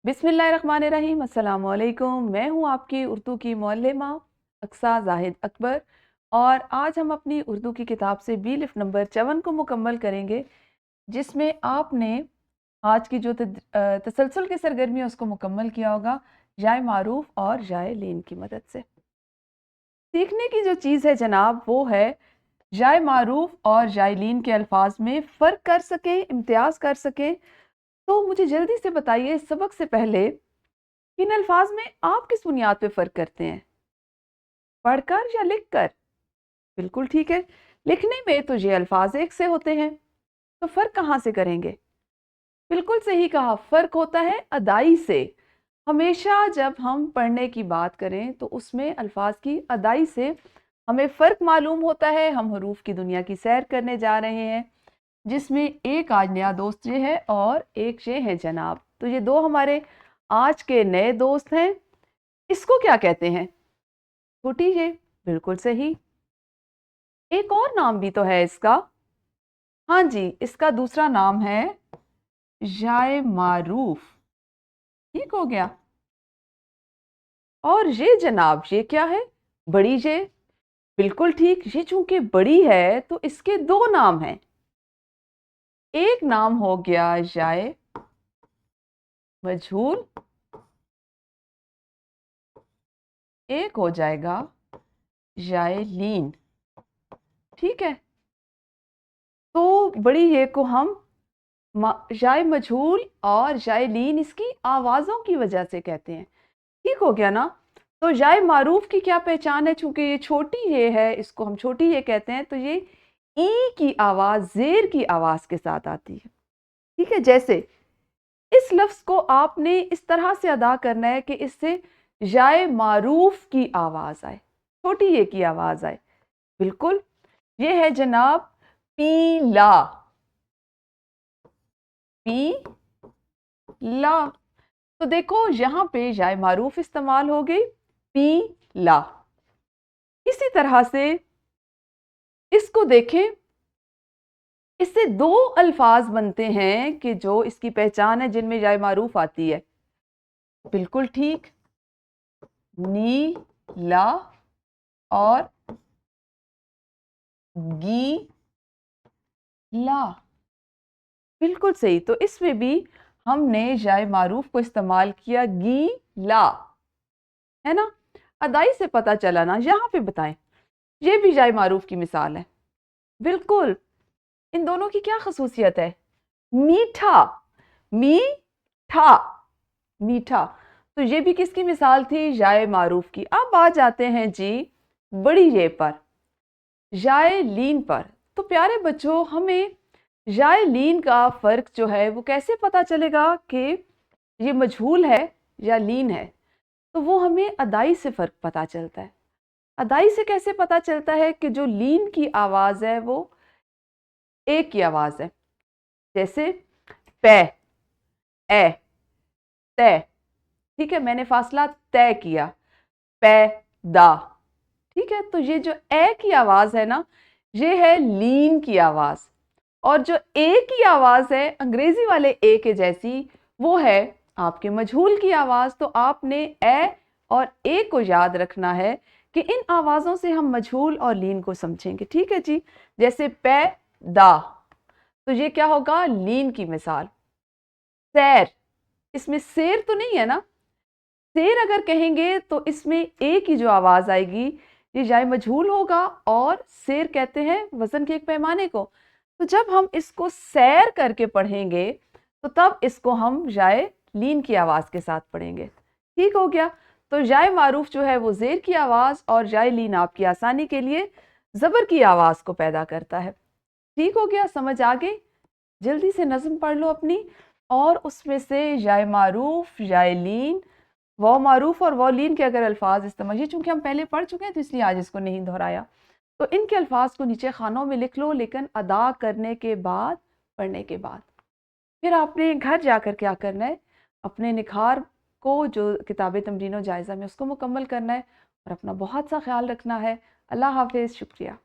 बिस्मिल्लाहिर्रहमानिर्रहीम। अस्सलाम वालेकुम। मैं हूँ आपकी उर्दू की मुअल्लिमा अक्सा जाहिद अकबर, और आज हम अपनी उर्दू की किताब से बी-लिफ नंबर 54 को मुकम्मल करेंगे, जिसमें आपने आज की जो तसलसल की सरगर्मी है उसको मुकम्मल किया होगा जाए मारूफ और जाए लीन की मदद से। सीखने की जो चीज़ है जनाब वो है जाए मारूफ और जाए लीन के अल्फाज में फ़र्क कर सकें, इम्तियाज़ कर सकें। तो मुझे जल्दी से बताइए सबक से पहले इन अल्फाज में आप किस बुनियाद पे फ़र्क करते हैं, पढ़कर या लिखकर? बिल्कुल ठीक है, लिखने में तो ये अल्फाज एक से होते हैं, तो फ़र्क कहाँ से करेंगे? बिल्कुल सही कहा, फ़र्क होता है अदाई से। हमेशा जब हम पढ़ने की बात करें तो उसमें अल्फाज की अदाई से हमें फ़र्क मालूम होता है। हम हरूफ की दुनिया की सैर करने जा रहे हैं, जिसमें एक आज नया दोस्त ये है और एक ये है जनाब। तो ये दो हमारे आज के नए दोस्त हैं। इसको क्या कहते हैं? छोटी ये, बिल्कुल सही। एक और नाम भी तो है इसका। हाँ जी, इसका दूसरा नाम है जाए मारूफ। ठीक हो गया। और ये जनाब, ये क्या है? बड़ी ये, बिल्कुल ठीक। ये चूंकि बड़ी है तो इसके दो नाम हैं। एक नाम हो गया जाए मजहूल, एक हो जाएगा जाए लीन। ठीक है, तो बड़ी ये को हम जाए मजहूल और जाए लीन इसकी आवाज़ों की वजह से कहते हैं। ठीक हो गया ना? तो जाए मारूफ की क्या पहचान है? चूंकि ये छोटी ये है, इसको हम छोटी ये कहते हैं, तो ये ई की आवाज़ ज़ेर की आवाज़ के साथ आती है। ठीक है, जैसे इस लफ्ज़ को आपने इस तरह से अदा करना है कि इससे जाए मारूफ की आवाज़ आए, छोटी ये की आवाज़ आए। बिल्कुल, ये है जनाब पीला। पीला। तो देखो यहां पे जाए मारूफ इस्तेमाल हो गई, पीला। इसी तरह से इसको देखें, इससे दो अल्फाज बनते हैं कि जो इसकी पहचान है, जिनमें जाए मारूफ आती है। बिल्कुल ठीक, नीला और गीला। बिल्कुल सही। तो इसमें भी हमने जाए मारूफ को इस्तेमाल किया, गीला, है ना? अदाई से पता चला ना? यहां पे बताएं, ये भी जाए मारूफ की मिसाल है। बिल्कुल। इन दोनों की क्या खसूसियत है? मीठा, मीठा, मीठा। तो ये भी किसकी मिसाल थी? जाए मारूफ की। अब आ जाते हैं जी बड़ी ये पर, जाए लीन पर। तो प्यारे बच्चों, हमें जाए लीन का फर्क जो है वो कैसे पता चलेगा कि ये मजहूल है या लीन है? तो वो हमें अदाई से फर्क पता चलता है। अदाई से कैसे पता चलता है कि जो लीन की आवाज है वो एक की आवाज है? जैसे पे, ए, तय। ठीक है, मैंने फासला तय किया, पैदा। ठीक है, तो ये जो ए की आवाज है ना, ये है लीन की आवाज। और जो ए की आवाज है अंग्रेजी वाले ए के जैसी, वो है आपके मजहूल की आवाज। तो आपने ए और ए को याद रखना है कि इन आवाजों से हम मजहूल और लीन को समझेंगे। ठीक है जी। जैसे पैदा, तो ये क्या होगा? लीन की मिसाल। सैर, इसमें शेर तो नहीं है ना? शेर अगर कहेंगे तो इसमें ए की जो आवाज आएगी ये जाए मजहूल होगा, और शेर कहते हैं वजन के एक पैमाने को। तो जब हम इसको सैर करके पढ़ेंगे तो तब इसको हम जाए लीन की आवाज के साथ पढ़ेंगे। ठीक हो गया। तो जाए मारूफ जो है वो जेर की आवाज, और जाए लीन आपकी आसानी के लिए जबर की आवाज को पैदा करता है। ठीक हो गया, समझ आ गई? जल्दी से नज़म पढ़ लो अपनी, और उसमें से जाए मारूफ, जाए लीन, वो मारूफ और वो लीन के अगर अल्फाज इस्तेमाल, ये चूंकि हम पहले पढ़ चुके हैं तो इसलिए आज इसको नहीं दोहराया। तो इनके अल्फाज को नीचे खानों में लिख लो, लेकिन अदा करने के बाद, पढ़ने के बाद। फिर आपने घर जाकर क्या करना है? अपने निखार को, जो किताब तमरीन और जायज़ा में, उसको मुकम्मल करना है, और अपना बहुत सा ख्याल रखना है। अल्लाह हाफिज़, शुक्रिया।